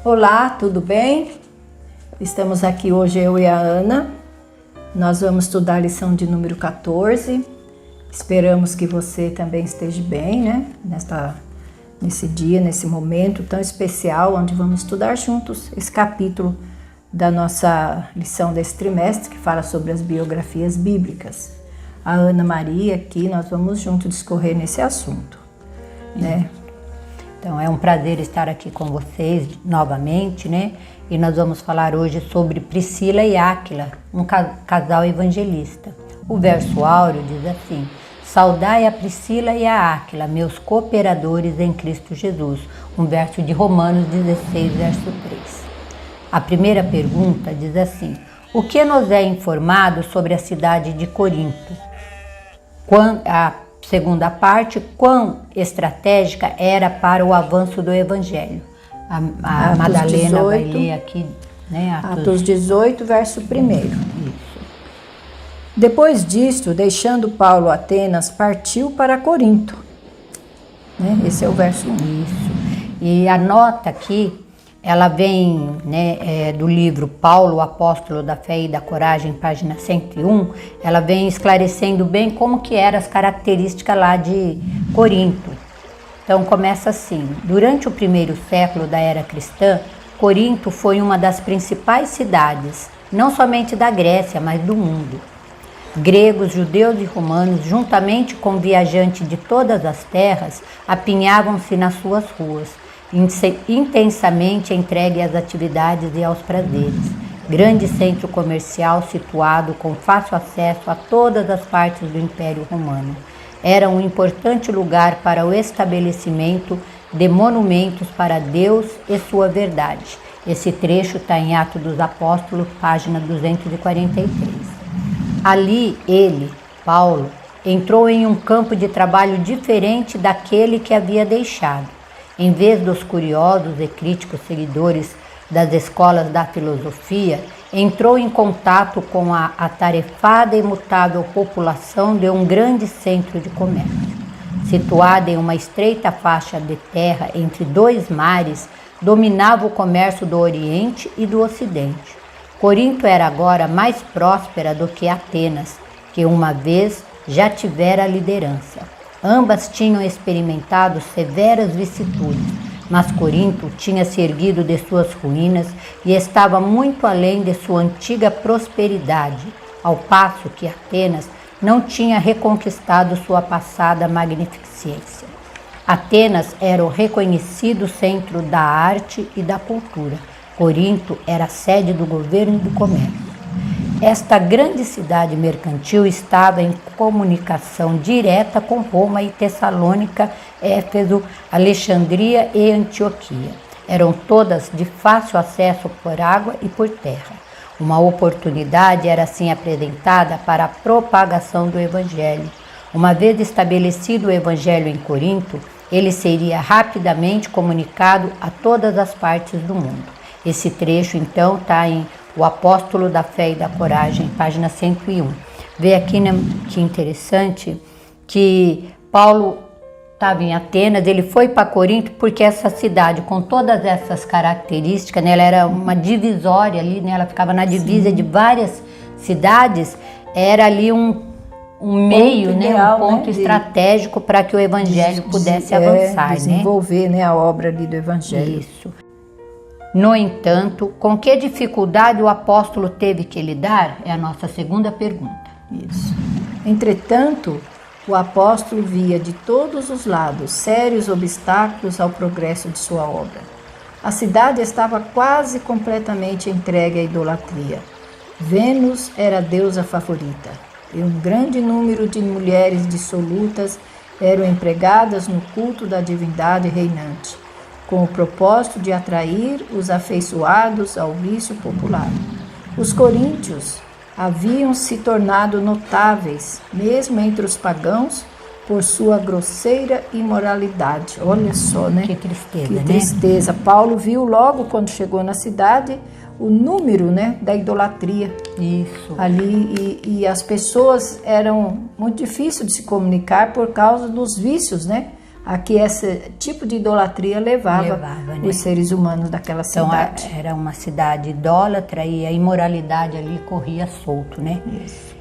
Olá, tudo bem? Estamos aqui hoje eu e a Ana. Nós vamos estudar a lição de número 14. Esperamos que você também esteja bem, né? Nesse dia, nesse momento tão especial, onde vamos estudar juntos esse capítulo da nossa lição desse trimestre, que fala sobre as biografias bíblicas. A Ana Maria aqui, nós vamos juntos discorrer nesse assunto, né? Então é um prazer estar aqui com vocês novamente, né? E nós vamos falar hoje sobre Priscila e Áquila, um casal evangelista. O verso áureo diz assim: saudai a Priscila e a Áquila, meus cooperadores em Cristo Jesus. Um verso de Romanos 16, verso 3. A primeira pergunta diz assim: o que nos é informado sobre a cidade de Corinto? A segunda parte, quão estratégica era para o avanço do Evangelho. A Madalena 18, vai ler aqui, né? Atos 18, verso 1. Isso. Depois disto, deixando Paulo Atenas, partiu para Corinto. Né? Esse é o verso 1. Isso. E a nota aqui, ela vem, né, do livro Paulo, o Apóstolo da Fé e da Coragem, página 101, ela vem esclarecendo bem como que eram as características lá de Corinto. Então começa assim: durante o primeiro século da era cristã, Corinto foi uma das principais cidades, não somente da Grécia, mas do mundo. Gregos, judeus e romanos, juntamente com viajantes de todas as terras, apinhavam-se nas suas ruas, intensamente entregue às atividades e aos prazeres. Grande centro comercial situado com fácil acesso a todas as partes do Império Romano. Era um importante lugar para o estabelecimento de monumentos para Deus e sua verdade. Esse trecho está em Atos dos Apóstolos, página 243. Ali ele, Paulo, entrou em um campo de trabalho diferente daquele que havia deixado. Em vez dos curiosos e críticos seguidores das escolas da filosofia, entrou em contato com a atarefada e imutável população de um grande centro de comércio. Situada em uma estreita faixa de terra entre dois mares, dominava o comércio do Oriente e do Ocidente. Corinto era agora mais próspera do que Atenas, que uma vez já tivera a liderança. Ambas tinham experimentado severas vicissitudes, mas Corinto tinha se erguido de suas ruínas e estava muito além de sua antiga prosperidade, ao passo que Atenas não tinha reconquistado sua passada magnificência. Atenas era o reconhecido centro da arte e da cultura. Corinto era a sede do governo e do comércio. Esta grande cidade mercantil estava em comunicação direta com Roma e Tessalônica, Éfeso, Alexandria e Antioquia. Eram todas de fácil acesso por água e por terra. Uma oportunidade era assim apresentada para a propagação do Evangelho. Uma vez estabelecido o Evangelho em Corinto, ele seria rapidamente comunicado a todas as partes do mundo. Esse trecho, então, está em O Apóstolo da Fé e da Coragem, página 101. Vê aqui, né, que interessante, que Paulo estava em Atenas, ele foi para Corinto porque essa cidade, com todas essas características, né, ela era uma divisória ali, né, ela ficava na divisa Sim. de várias cidades, era ali um meio, ideal, né, um ponto estratégico para que o Evangelho pudesse avançar. Desenvolver, né, a obra ali do Evangelho. Isso. No entanto, com que dificuldade o apóstolo teve que lidar? É a nossa segunda pergunta. Isso. Entretanto, o apóstolo via de todos os lados sérios obstáculos ao progresso de sua obra. A cidade estava quase completamente entregue à idolatria. Vênus era a deusa favorita, e um grande número de mulheres dissolutas eram empregadas no culto da divindade reinante, com o propósito de atrair os afeiçoados ao vício popular. Os coríntios haviam se tornado notáveis, mesmo entre os pagãos, por sua grosseira imoralidade. Olha só, né? Que tristeza, que né? tristeza. Paulo viu logo quando chegou na cidade o número, né, da idolatria. Isso. Ali, e as pessoas eram muito difíceis de se comunicar por causa dos vícios, né? A que esse tipo de idolatria levava né? os seres humanos daquela cidade. Então, era uma cidade idólatra e a imoralidade ali corria solto, né? Isso.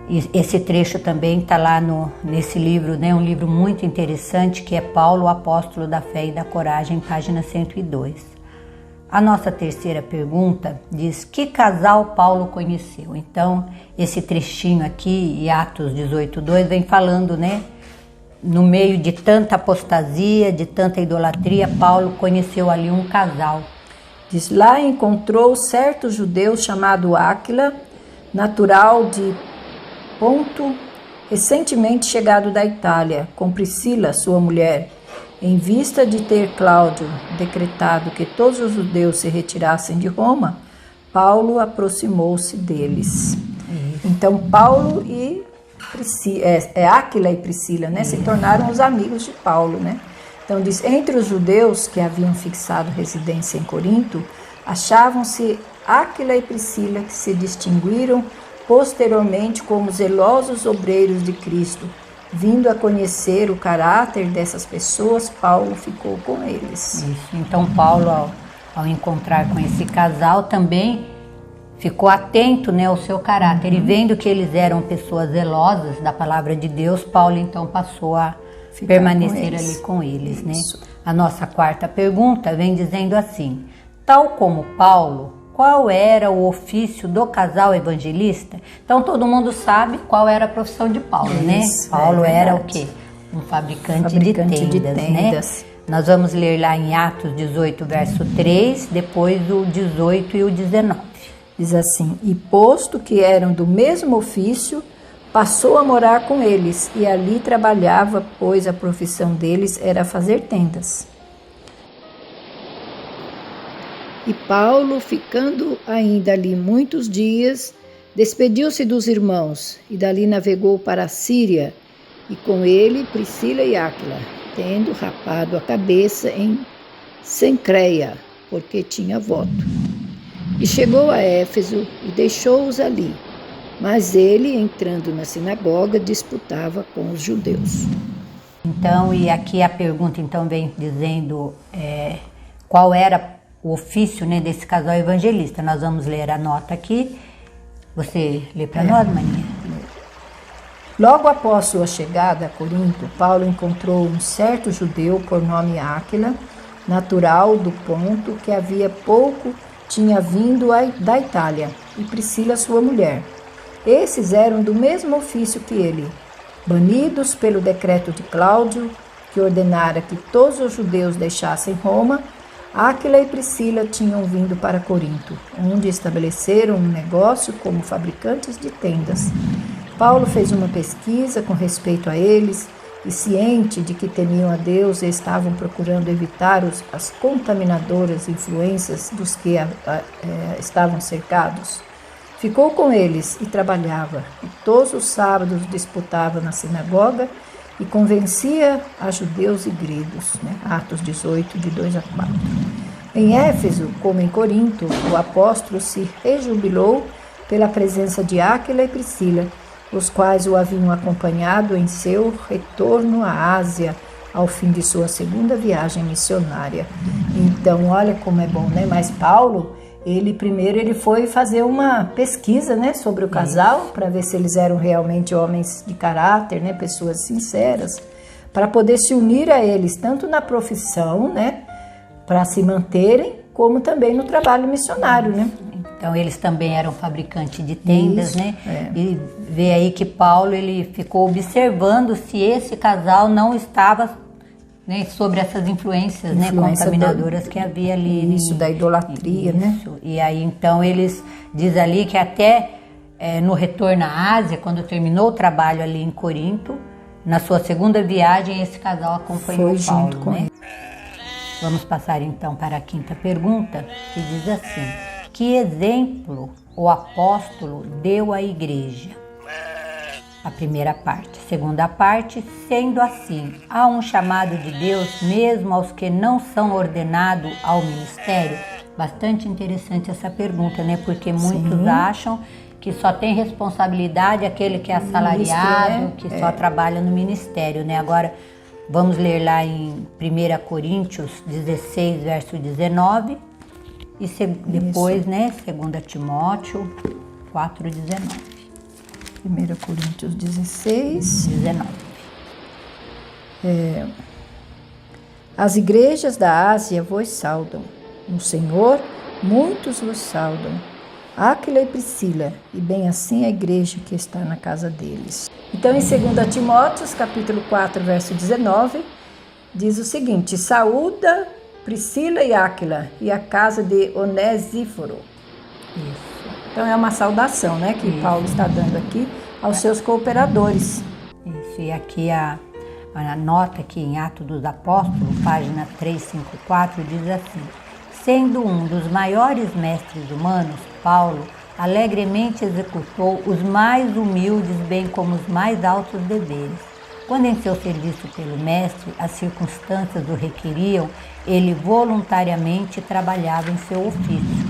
E esse trecho também está lá nesse livro, né? Um livro muito interessante que é Paulo, o Apóstolo da Fé e da Coragem, página 102. A nossa terceira pergunta diz: que casal Paulo conheceu? Então, esse trechinho aqui, e Atos 18:2, vem falando, né? No meio de tanta apostasia, de tanta idolatria, Paulo conheceu ali um casal. Diz: lá encontrou certo judeu chamado Áquila, natural de Ponto, recentemente chegado da Itália, com Priscila, sua mulher. Em vista de ter Cláudio decretado que todos os judeus se retirassem de Roma, Paulo aproximou-se deles. Então Paulo e Áquila e Priscila, né, se tornaram os amigos de Paulo, né? Então diz: entre os judeus que haviam fixado residência em Corinto, achavam-se Áquila e Priscila, que se distinguiram posteriormente como zelosos obreiros de Cristo. Vindo a conhecer o caráter dessas pessoas, Paulo ficou com eles. Isso. Então Paulo, ao encontrar com esse casal, também ficou atento, né, ao seu caráter. E vendo que eles eram pessoas zelosas da palavra de Deus, Paulo então passou a permanecer ali com eles, né? A nossa quarta pergunta vem dizendo assim: tal como Paulo, qual era o ofício do casal evangelista? Então todo mundo sabe qual era a profissão de Paulo, né? Paulo era o quê? Um fabricante de tendas, né? Nós vamos ler lá em Atos 18, verso 3, depois o 18 e o 19. Diz assim: e posto que eram do mesmo ofício, passou a morar com eles, e ali trabalhava, pois a profissão deles era fazer tendas. E Paulo, ficando ainda ali muitos dias, despediu-se dos irmãos e dali navegou para a Síria, e com ele Priscila e Áquila, tendo rapado a cabeça em Cencreia, porque tinha voto. E chegou a Éfeso e deixou-os ali, mas ele, entrando na sinagoga, disputava com os judeus. Então, e aqui a pergunta então vem dizendo qual era o ofício, né, desse casal evangelista. Nós vamos ler a nota aqui. Você lê para nós, Maninha? Logo após sua chegada a Corinto, Paulo encontrou um certo judeu por nome Áquila, natural do Ponto, que havia pouco tinha vindo da Itália, e Priscila, sua mulher. Esses eram do mesmo ofício que ele, banidos pelo decreto de Cláudio, que ordenara que todos os judeus deixassem Roma. Áquila e Priscila tinham vindo para Corinto, onde estabeleceram um negócio como fabricantes de tendas. Paulo fez uma pesquisa com respeito a eles e, ciente de que temiam a Deus e estavam procurando evitar as contaminadoras influências dos que estavam cercados, ficou com eles e trabalhava, e todos os sábados disputava na sinagoga e convencia a judeus e gregos, né? Atos 18, de 2 a 4. Em Éfeso, como em Corinto, o apóstolo se rejubilou pela presença de Áquila e Priscila, os quais o haviam acompanhado em seu retorno à Ásia, ao fim de sua segunda viagem missionária. Então, olha como é bom, né? Mas Paulo, ele foi fazer uma pesquisa, né, sobre o casal, para ver se eles eram realmente homens de caráter, né, pessoas sinceras, para poder se unir a eles, tanto na profissão, né, para se manterem, como também no trabalho missionário, né? Então eles também eram fabricantes de tendas, Isso, né? é. E vê aí que Paulo ele ficou observando se esse casal não estava, né, sobre essas influências, né, contaminadoras que havia ali. Isso, da idolatria, né? Isso. E aí então eles diz ali que até no retorno à Ásia, quando terminou o trabalho ali em Corinto, na sua segunda viagem esse casal acompanhou Foi Paulo, junto com né? ele. Vamos passar então para a quinta pergunta, que diz assim: que exemplo o apóstolo deu à igreja? A primeira parte. Segunda parte: sendo assim, há um chamado de Deus mesmo aos que não são ordenados ao ministério? Bastante interessante essa pergunta, né? Porque muitos acham que só tem responsabilidade aquele que é assalariado, Ministro, né? que só trabalha no ministério, né? Agora, vamos ler lá em 1 Coríntios 16, verso 19, e depois, né, 2 Timóteo 4, 19. 1 Coríntios 16. 19. As igrejas da Ásia vos saudam. No Senhor, muitos vos saudam. Áquila e Priscila, e bem assim a igreja que está na casa deles. Então, em 2 Timóteo, capítulo 4, verso 19, diz o seguinte: saúda Priscila e Áquila e a casa de Onesíforo. Isso. Então, é uma saudação, né, que Paulo está dando aqui aos seus cooperadores. Isso. E aqui a nota aqui em Atos dos Apóstolos, página 354, diz assim: sendo um dos maiores mestres humanos, Paulo alegremente executou os mais humildes, bem como os mais altos deveres. Quando em seu serviço pelo mestre as circunstâncias o requeriam, ele voluntariamente trabalhava em seu ofício.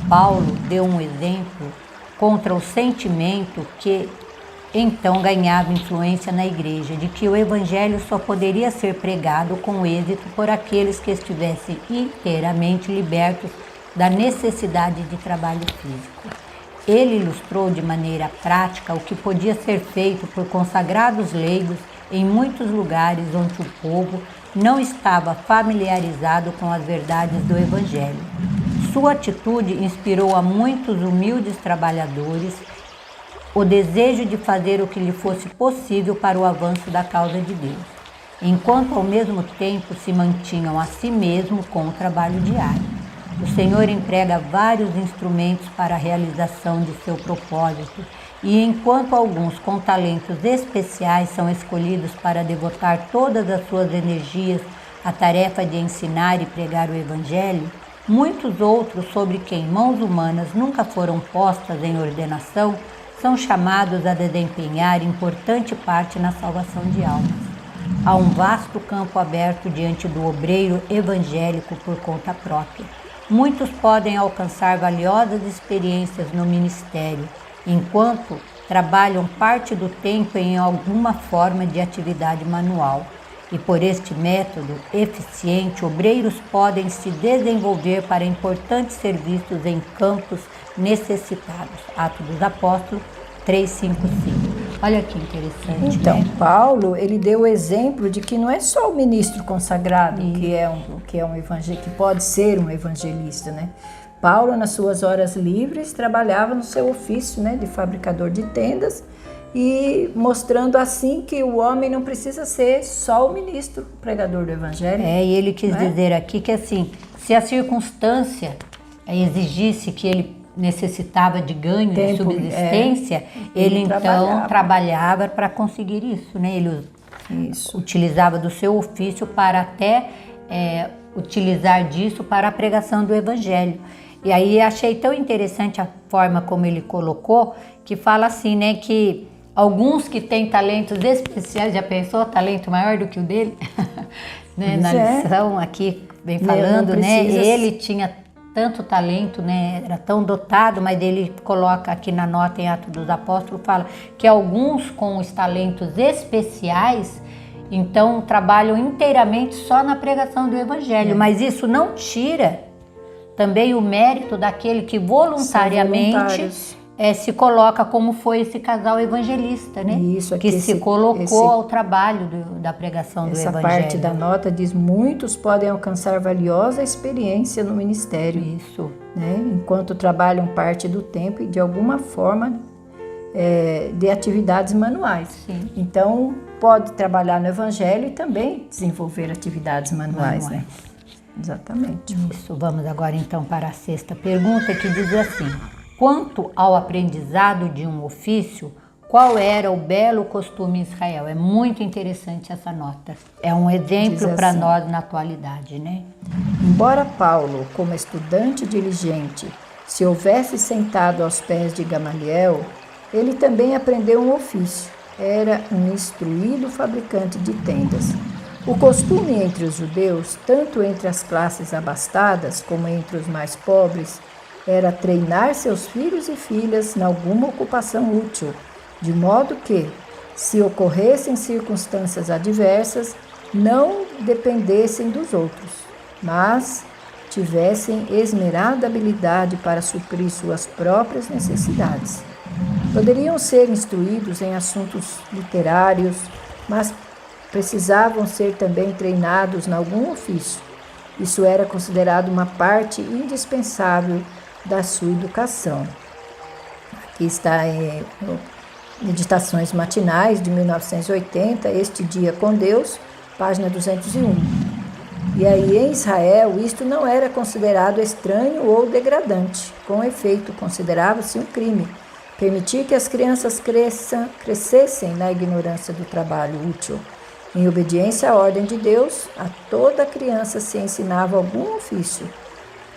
Paulo deu um exemplo contra o sentimento que então ganhava influência na igreja, de que o evangelho só poderia ser pregado com êxito por aqueles que estivessem inteiramente libertos da necessidade de trabalho físico. Ele ilustrou de maneira prática o que podia ser feito por consagrados leigos em muitos lugares onde o povo não estava familiarizado com as verdades do evangelho. Sua atitude inspirou a muitos humildes trabalhadores o desejo de fazer o que lhe fosse possível para o avanço da causa de Deus, enquanto ao mesmo tempo se mantinham a si mesmo com o trabalho diário. O Senhor emprega vários instrumentos para a realização de seu propósito, e enquanto alguns com talentos especiais são escolhidos para devotar todas as suas energias à tarefa de ensinar e pregar o Evangelho, muitos outros sobre quem mãos humanas nunca foram postas em ordenação são chamados a desempenhar importante parte na salvação de almas. Há um vasto campo aberto diante do obreiro evangélico por conta própria. Muitos podem alcançar valiosas experiências no ministério, enquanto trabalham parte do tempo em alguma forma de atividade manual. E por este método eficiente, obreiros podem se desenvolver para importantes serviços em campos necessitados. Atos dos Apóstolos 3:5-5. Olha que interessante. Então, né? Paulo, ele deu o exemplo de que não é só o ministro consagrado que é um evangelista, que pode ser um evangelista, né? Paulo, nas suas horas livres, trabalhava no seu ofício, né, de fabricador de tendas, e mostrando assim que o homem não precisa ser só o ministro, o pregador do evangelho. E ele quis dizer aqui que assim, se a circunstância exigisse que ele necessitava de ganho, de subsistência, ele então trabalhava para conseguir isso, né? Ele utilizava do seu ofício para até utilizar disso para a pregação do evangelho. E aí achei tão interessante a forma como ele colocou, que fala assim, né, que alguns que têm talentos especiais, já pensou talento maior do que o dele? Né? Na lição aqui vem falando, né, ele tinha tanto talento, né, era tão dotado, mas ele coloca aqui na nota em Atos dos Apóstolos, fala que alguns com os talentos especiais, então trabalham inteiramente só na pregação do evangelho, mas isso não tira também o mérito daquele que voluntariamente se coloca como foi esse casal evangelista, né? Isso, aqui que se colocou ao trabalho da pregação do Evangelho. Essa parte da nota diz: muitos podem alcançar valiosa experiência no ministério. Isso. Né? Enquanto trabalham parte do tempo e de alguma forma de atividades manuais. Sim. Então, pode trabalhar no Evangelho e também desenvolver atividades manuais. Né? Exatamente. Isso. Vamos agora então para a sexta pergunta, que diz assim: quanto ao aprendizado de um ofício, qual era o belo costume em Israel? É muito interessante essa nota. É um exemplo assim, para nós na atualidade, né? Embora Paulo, como estudante diligente, se houvesse sentado aos pés de Gamaliel, ele também aprendeu um ofício. Era um instruído fabricante de tendas. O costume entre os judeus, tanto entre as classes abastadas como entre os mais pobres, era treinar seus filhos e filhas em alguma ocupação útil, de modo que, se ocorressem circunstâncias adversas, não dependessem dos outros, mas tivessem esmerada habilidade para suprir suas próprias necessidades. Poderiam ser instruídos em assuntos literários, mas precisavam ser também treinados em algum ofício. Isso era considerado uma parte indispensável da sua educação. Aqui está em Meditações Matinais de 1980, Este Dia com Deus, página 201. E aí em Israel isto não era considerado estranho ou degradante. Com efeito, considerava-se um crime permitir que as crianças crescessem na ignorância do trabalho útil. Em obediência à ordem de Deus, a toda criança se ensinava algum ofício,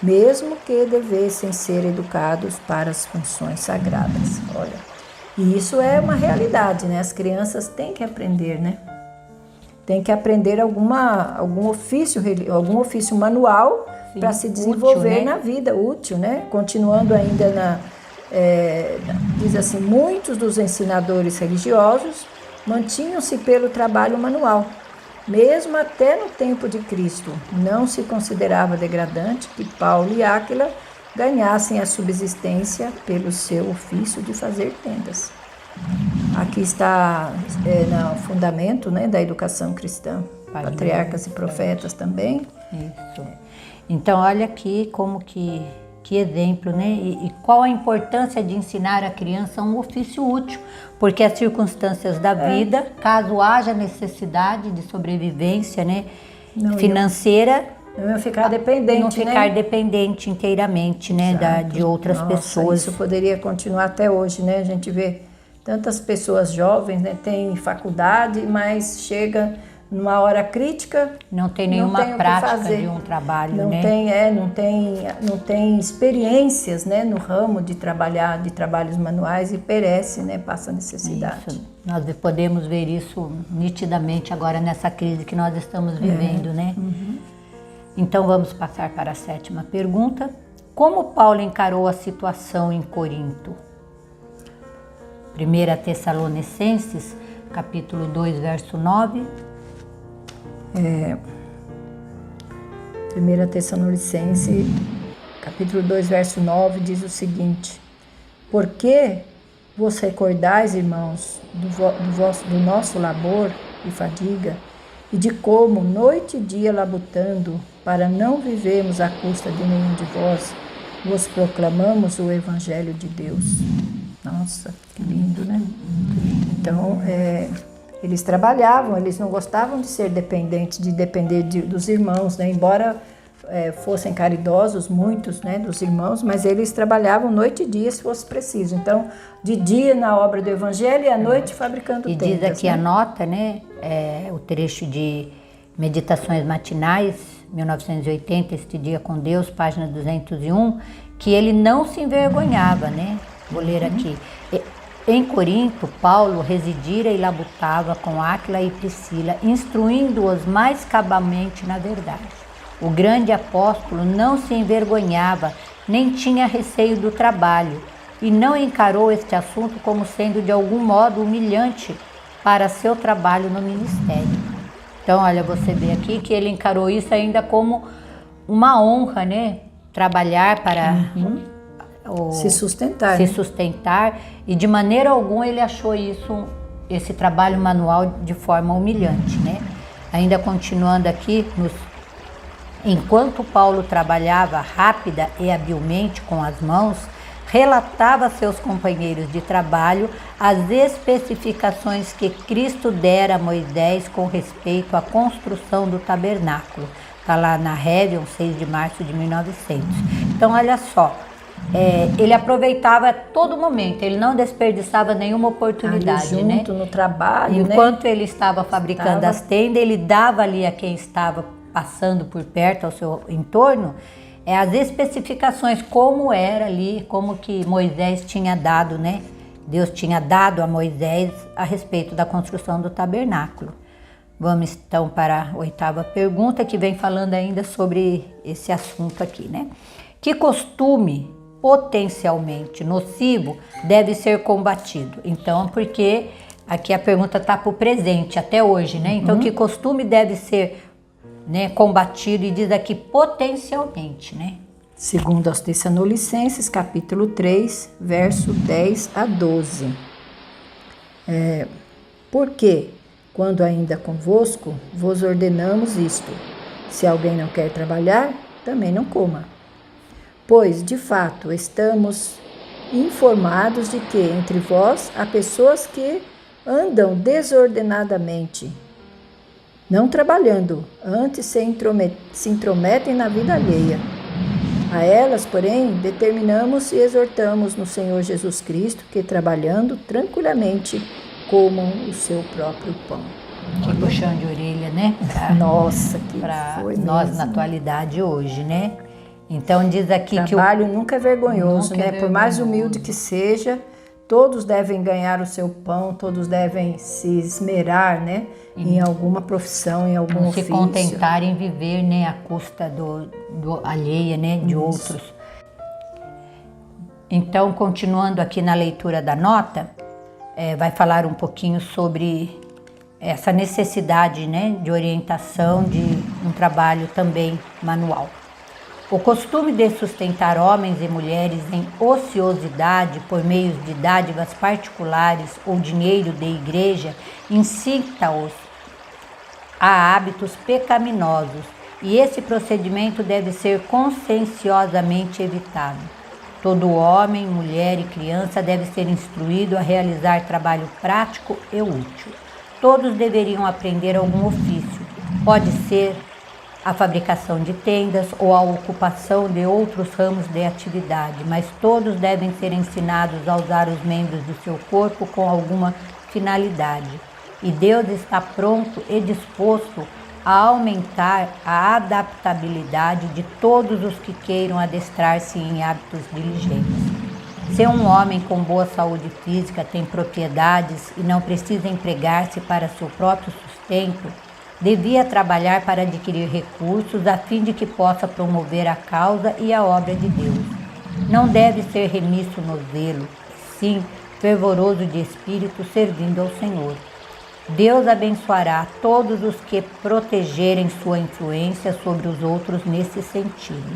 mesmo que devessem ser educados para as funções sagradas. Olha, e isso é uma realidade, né? As crianças têm que aprender, né? Tem que aprender algum ofício manual para se desenvolver útil, né? Na vida, útil, né? Continuando ainda diz assim: muitos dos ensinadores religiosos mantinham-se pelo trabalho manual. Mesmo até no tempo de Cristo, não se considerava degradante que Paulo e Áquila ganhassem a subsistência pelo seu ofício de fazer tendas. Aqui está no fundamento, né, da educação cristã, patriarcas e profetas também. Isso. Então, olha aqui como que exemplo, né? E qual a importância de ensinar a criança um ofício útil, porque as circunstâncias da vida, caso haja necessidade de sobrevivência, né, financeira, não ia ficar dependente, não ficar dependente inteiramente, né, de outras pessoas. Isso poderia continuar até hoje, né? A gente vê tantas pessoas jovens, né, tem faculdade, mas chega numa hora crítica, não tem nenhuma prática de um trabalho, não, né? Não tem experiências, né, no ramo de trabalhos manuais e perece, né, passa necessidade. Isso. Nós podemos ver isso nitidamente agora nessa crise que nós estamos vivendo, né? Uhum. Então vamos passar para a sétima pergunta. Como Paulo encarou a situação em Corinto? 1 Tessalonicenses, capítulo 2, verso 9. 1 Tessalonicenses, capítulo 2, verso 9, diz o seguinte: porque vos recordais, irmãos, do nosso labor e fadiga, e de como, noite e dia labutando, para não vivermos à custa de nenhum de vos proclamamos o Evangelho de Deus. Nossa, que lindo, né? Então, eles trabalhavam, eles não gostavam de ser dependentes, de depender dos irmãos, né? Embora fossem caridosos, muitos, né, dos irmãos, mas eles trabalhavam noite e dia se fosse preciso. Então, de dia na obra do Evangelho e à noite fabricando tendas. E diz aqui, né, a nota, né, o trecho de Meditações Matinais, 1980, Este Dia com Deus, página 201, que ele não se envergonhava, né? Vou ler aqui. Em Corinto, Paulo residira e labutava com Áquila e Priscila, instruindo-os mais cabamente na verdade. O grande apóstolo não se envergonhava, nem tinha receio do trabalho, e não encarou este assunto como sendo de algum modo humilhante para seu trabalho no ministério. Então, olha, você vê aqui que ele encarou isso ainda como uma honra, né? Trabalhar para se sustentar. Se sustentar, e de maneira alguma ele achou esse trabalho manual de forma humilhante, né? Ainda continuando aqui, enquanto Paulo trabalhava rápida e habilmente com as mãos, relatava a seus companheiros de trabalho as especificações que Cristo dera a Moisés com respeito à construção do tabernáculo. Está lá na Réveillon, 6 de março de 1900. Então, olha só, ele aproveitava todo momento, ele não desperdiçava nenhuma oportunidade, ali junto, né? No trabalho, enquanto ele estava fabricando as tendas, ele dava ali a quem estava passando por perto, ao seu entorno, as especificações, como era ali, como que Moisés tinha dado, né? Deus tinha dado a Moisés a respeito da construção do tabernáculo. Vamos então para a 8ª pergunta, que vem falando ainda sobre esse assunto aqui, né? Que costume potencialmente nocivo deve ser combatido? Então, porque aqui a pergunta está para o presente, até hoje, né? Então, que costume deve ser, né, combatido, e diz aqui potencialmente, né? Segundo aos Tessalonicenses, capítulo 3, verso 10 a 12. Porque, quando ainda convosco, vos ordenamos isto: se alguém não quer trabalhar, também não coma. Pois, de fato, estamos informados de que entre vós há pessoas que andam desordenadamente, não trabalhando, antes se intrometem na vida alheia. A elas, porém, determinamos e exortamos no Senhor Jesus Cristo que, trabalhando tranquilamente, comam o seu próprio pão. Que puxão de orelha, né? Nossa, que para foi nós mesmo. na atualidade hoje, né? Então diz aqui que o trabalho nunca é vergonhoso, né? Por mais humilde que seja, todos devem ganhar o seu pão, todos devem se esmerar, né? Em alguma profissão, em algum ofício. Se contentar em viver, né? À custa do alheia, né? De outros. Então, continuando aqui na leitura da nota, vai falar um pouquinho sobre essa necessidade, né? De orientação, de um trabalho também manual. O costume de sustentar homens e mulheres em ociosidade por meio de dádivas particulares ou dinheiro de igreja incita-os a hábitos pecaminosos, e esse procedimento deve ser conscienciosamente evitado. Todo homem, mulher e criança deve ser instruído a realizar trabalho prático e útil. Todos deveriam aprender algum ofício. Pode ser a fabricação de tendas ou a ocupação de outros ramos de atividade, mas todos devem ser ensinados a usar os membros do seu corpo com alguma finalidade. E Deus está pronto e disposto a aumentar a adaptabilidade de todos os que queiram adestrar-se em hábitos diligentes. Se um homem com boa saúde física tem propriedades e não precisa empregar-se para seu próprio sustento, devia trabalhar para adquirir recursos a fim de que possa promover a causa e a obra de Deus. Não deve ser remisso no zelo, sim fervoroso de espírito, servindo ao Senhor. Deus abençoará todos os que protegerem sua influência sobre os outros nesse sentido.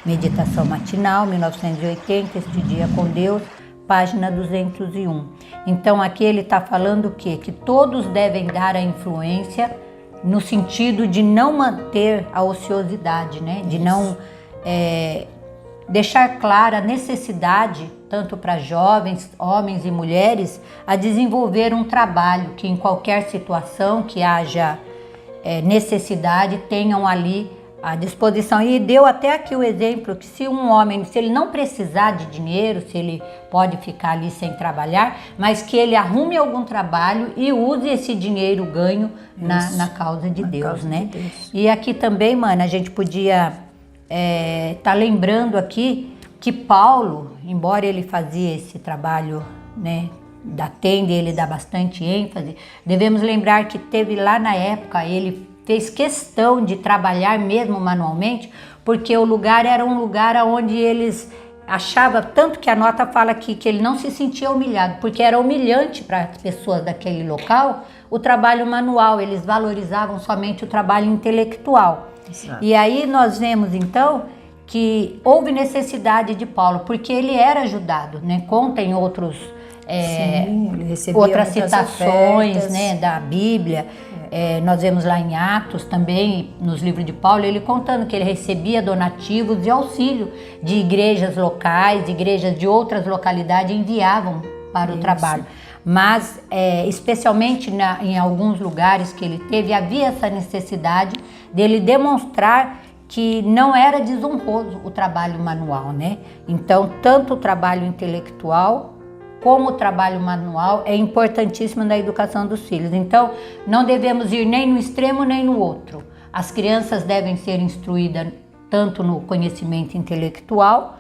Meditação matinal, 1980, Este Dia com Deus, página 201. Então aqui ele está falando o quê? Que todos devem dar a influência no sentido de não manter a ociosidade, né? De não deixar clara a necessidade, tanto para jovens, homens e mulheres, a desenvolver um trabalho que em qualquer situação que haja necessidade, tenham ali à disposição. E deu até aqui o exemplo que se um homem, se ele não precisar de dinheiro, se ele pode ficar ali sem trabalhar, mas que ele arrume algum trabalho e use esse dinheiro ganho na causa de Deus, né? De Deus. E aqui também, mana, a gente podia tá lembrando aqui que Paulo, embora ele fazia esse trabalho, né, da tenda, ele dá bastante ênfase, devemos lembrar que teve lá na época, ele fez questão de trabalhar mesmo manualmente, porque o lugar era um lugar onde eles achavam, tanto que a nota fala aqui que ele não se sentia humilhado, porque era humilhante para as pessoas daquele local o trabalho manual, eles valorizavam somente o trabalho intelectual. Exato. E aí nós vemos então que houve necessidade de Paulo, porque ele era ajudado, né? Conta em outros Sim, ele recebia outras muitas citações, ofertas. né, da Bíblia. Nós vemos lá em Atos também, nos livros de Paulo, ele contando que ele recebia donativos e auxílio de igrejas locais, igrejas de outras localidades enviavam para o trabalho. Mas, especialmente em alguns lugares que ele teve, havia essa necessidade dele demonstrar que não era desonroso o trabalho manual, né? Então, tanto o trabalho intelectual como o trabalho manual é importantíssimo na educação dos filhos. Então, não devemos ir nem no extremo nem no outro. As crianças devem ser instruídas tanto no conhecimento intelectual,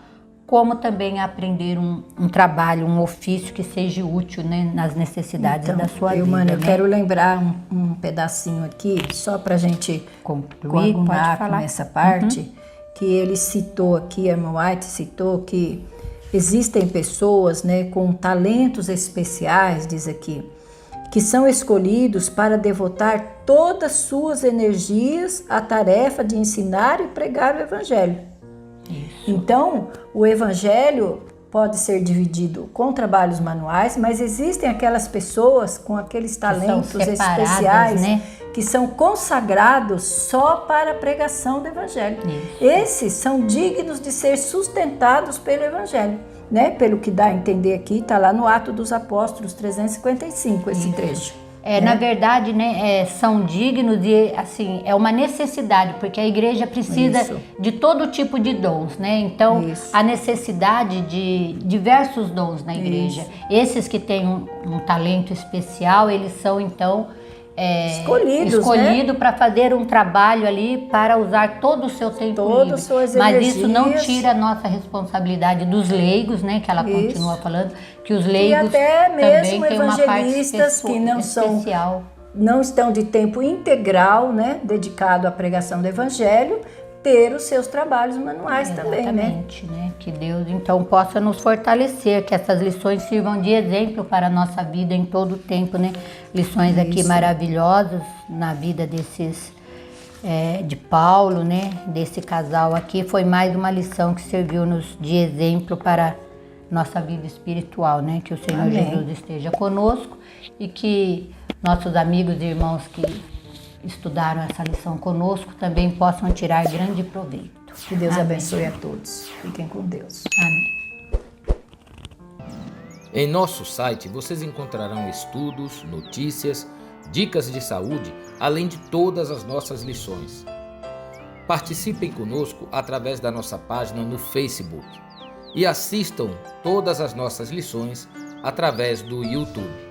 como também aprender um trabalho, um ofício que seja útil, né, nas necessidades da sua vida. Mano, né? eu quero lembrar um pedacinho aqui, só para a gente concluir com essa parte, que ele citou aqui, a irmã White citou que existem pessoas, né, com talentos especiais, diz aqui, que são escolhidos para devotar todas suas energias à tarefa de ensinar e pregar o Evangelho. Isso. Então, o Evangelho pode ser dividido com trabalhos manuais, mas existem aquelas pessoas com aqueles talentos especiais, né? que são consagrados só para a pregação do Evangelho. Isso. Esses são dignos de ser sustentados pelo Evangelho, né? Pelo que dá a entender aqui, está lá no Atos dos Apóstolos 355, esse trecho. Na verdade, né, são dignos e, assim, é uma necessidade, porque a igreja precisa de todo tipo de dons, né? Então, a necessidade de diversos dons na igreja. Esses que têm um talento especial, eles são, então, escolhido para fazer um trabalho ali, para usar todo o seu tempo livre. Mas isso não tira a nossa responsabilidade dos leigos, né, que ela continua falando, que os leigos e até mesmo também têm uma parte evangelistas que não estão de tempo integral, né, dedicado à pregação do Evangelho, ter os seus trabalhos manuais também, né? Exatamente, né? Que Deus então possa nos fortalecer, que essas lições sirvam de exemplo para a nossa vida em todo o tempo, né? Lições aqui maravilhosas na vida desses de Paulo, né? Desse casal aqui, foi mais uma lição que serviu-nos de exemplo para nossa vida espiritual, né? Que o Senhor Jesus esteja conosco e que nossos amigos e irmãos que estudaram essa lição conosco também possam tirar grande proveito. Que Deus abençoe a todos. Fiquem com Deus. Amém. Em nosso site vocês encontrarão estudos, notícias, dicas de saúde, além de todas as nossas lições. Participem conosco através da nossa página no Facebook e assistam todas as nossas lições através do YouTube.